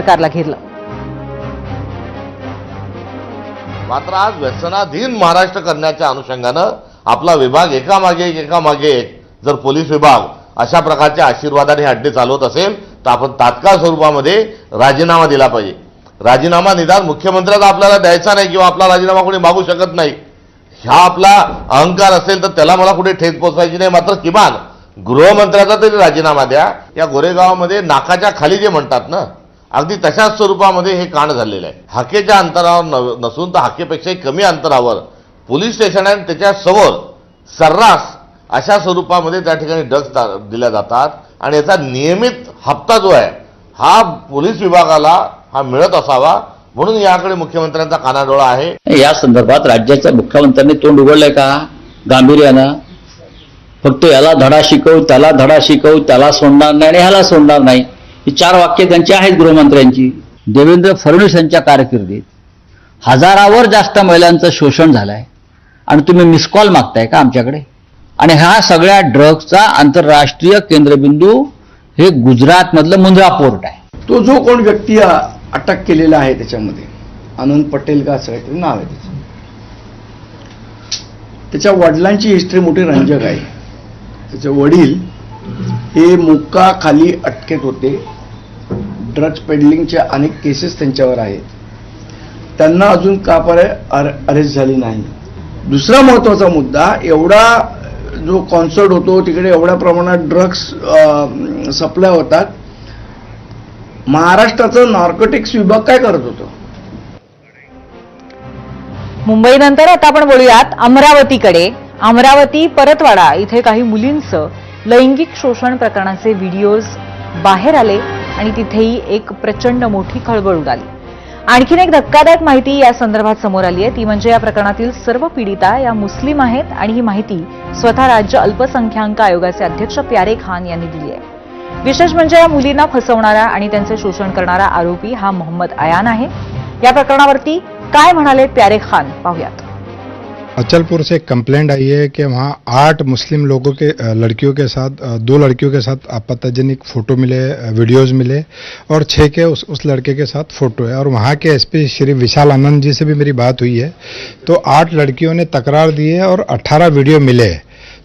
पत्रकारला घेरलं। मात्र आज व्यसनाधीन महाराष्ट्र करण्याच्या अनुषंगानं आपला विभाग एकामागे एक जर पोलीस विभाग अशा प्रकारच्या आशीर्वादाने अड्डे चालवत असेल तर आपण तात्काळ स्वरूपामध्ये राजीनामा दिला पाहिजे। राजीनामा निदान मुख्यमंत्र्याचा आपल्याला द्यायचा नाही किंवा आपला राजीनामा कोणी मागू शकत नाही, हा आपला अहंकार असेल तर त्याला मला कुठे ठेच पोचवायची नाही। मात्र किमान गृहमंत्र्याचा तरी राजीनामा द्या। या गोरेगावमध्ये नाकाच्या खाली जे म्हणतात ना, अगदी तशाच स्वरूपामध्ये हे कांड झालेलं आहे। हाकेच्या अंतरावर नसून तर हाकेपेक्षाही कमी अंतरावर पोलीस स्टेशन आहे, त्याच्या समोर सर्रास अशा स्वरूपामध्ये त्या ठिकाणी ड्रग्ज दिल्या जातात आणि याचा नियमित हप्ता जो आहे हा पोलीस विभागाला हा मिळत असावा, म्हणून याकडे मुख्यमंत्र्यांचा कानाडोळा आहे। या संदर्भात राज्याच्या मुख्यमंत्र्यांनी तोंड उघडलंय का गांभीर्यानं? फक्त याला धडा शिकवू, त्याला धडा शिकवू, त्याला सोडणार नाही आणि ह्याला सोडणार नाही, ही 4 वाक्य त्यांची आहेत गृहमंत्र्यांची। देवेंद्र फडणवीस यांच्या कारकिर्दीत हजारावर जास्त महिलांचं शोषण झालंय आणि तुम्ही मिस कॉल मागताय का आमच्याकडे? आणि ह्या सगळ्या ड्रग्जचा आंतरराष्ट्रीय केंद्रबिंदू हे गुजरातमधलं मुंद्रा पोर्ट आहे। तो जो कोण व्यक्ती अटक केलेला आहे त्याच्यामध्ये आनंद पटेल का असं काहीतरी नाव आहे त्याचं, त्याच्या वडिलांची हिस्ट्री मोठी रंजक आहे। त्याचे वडील हे मुक्का खाली अटकेत होते, ड्रग्ज पेडलिंगच्या अनेक केसेस त्यांच्यावर आहेत, त्यांना अजून का अरेस्ट झाली नाही। दुसरा महत्त्वाचा मुद्दा, एवढा जो कॉन्सर्ट होतो तिकडे एवढ्या प्रमाणात ड्रग्ज सप्लाय होतात, महाराष्ट्राचं नार्कोटिक्स विभाग काय करत होतो? मुंबईनंतर आता आपण बोलूयात अमरावतीकडे। अमरावती परतवाडा इथे काही मुलींचं लैंगिक शोषण प्रकरणाचे व्हिडिओज बाहेर आले आणि तिथेही एक प्रचंड मोठी खळबळ उडाली। आणखीन एक धक्कादायक माहिती या संदर्भात समोर आली आहे, ती म्हणजे या प्रकरणातील सर्व पीडिता या मुस्लिम आहेत आणि ही माहिती स्वतः राज्य अल्पसंख्याक आयोगाचे अध्यक्ष प्यारे खान यांनी दिली आहे। विशेष म्हणजे या मुलींना फसवणारा आणि त्यांचे शोषण करणारा आरोपी हा मोहम्मद अयान आहे। या प्रकरणावरती काय म्हणाले प्यारे खान पाहूयात। अचलपुर से एक कंप्लेंट आई है कि वहाँ 8 मुस्लिम लोगों के लड़कियों के साथ 2 लड़कियों के साथ आपत्तिजनक फोटो मिले, वीडियोस मिले और 6 के उस लड़के के साथ फोटो है। और वहाँ के एसपी श्री विशाल आनंद जी से भी मेरी बात हुई है, तो 8 लड़कियों ने तकरार दी है और 18 वीडियो मिले।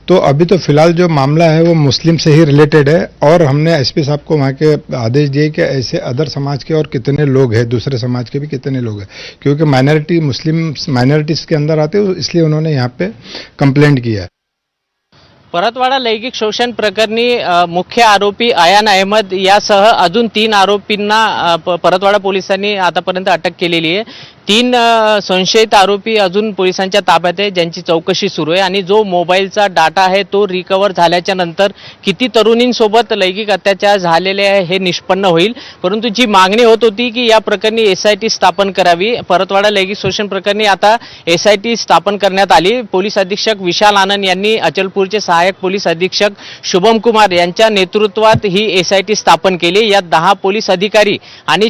तो अभी तो फिलहाल जो मामला है वो मुस्लिम से ही रिलेटेड है और हमने एसपी साहब को वहाँ के आदेश दिए कि ऐसे अदर समाज के और कितने लोग हैं, दूसरे समाज के भी कितने लोग हैं, क्योंकि माइनॉरिटी मुस्लिम माइनॉरिटीज़ के अंदर आते हैं, इसलिए उन्होंने यहाँ पे कंप्लेंट किया है। परतवाडा लैंगिक शोषण प्रकरणी मुख्य आरोपी अयान अहमद यासह अजून 3 आरोपींना परतवाडा पोलिसांनी आतापर्यंत अटक केलेली आहे। 3 संशयित आरोपी अजून पोलिसांच्या ताब्यात आहे, ज्यांची चौकशी सुरू आहे आणि जो मोबाईलचा डाटा आहे तो रिकव्हर झाल्याच्या नंतर किती तरुणींसोबत लैंगिक अत्याचार झालेले आहे हे निष्पन्न होईल। परंतु जी मागणी होत होती की या प्रकरणी SIT स्थापन करावी, परतवाडा लैंगिक शोषण प्रकरणी आता SIT स्थापन करण्यात आली। पोलीस अधीक्षक विशाल आनंद यांनी अचलपूरचे सहाय्यक पोलीस अधीक्षक शुभम कुमार यांच्या नेतृत्वात ही SIT स्थापन केली। यात 10 पोलीस अधिकारी आणि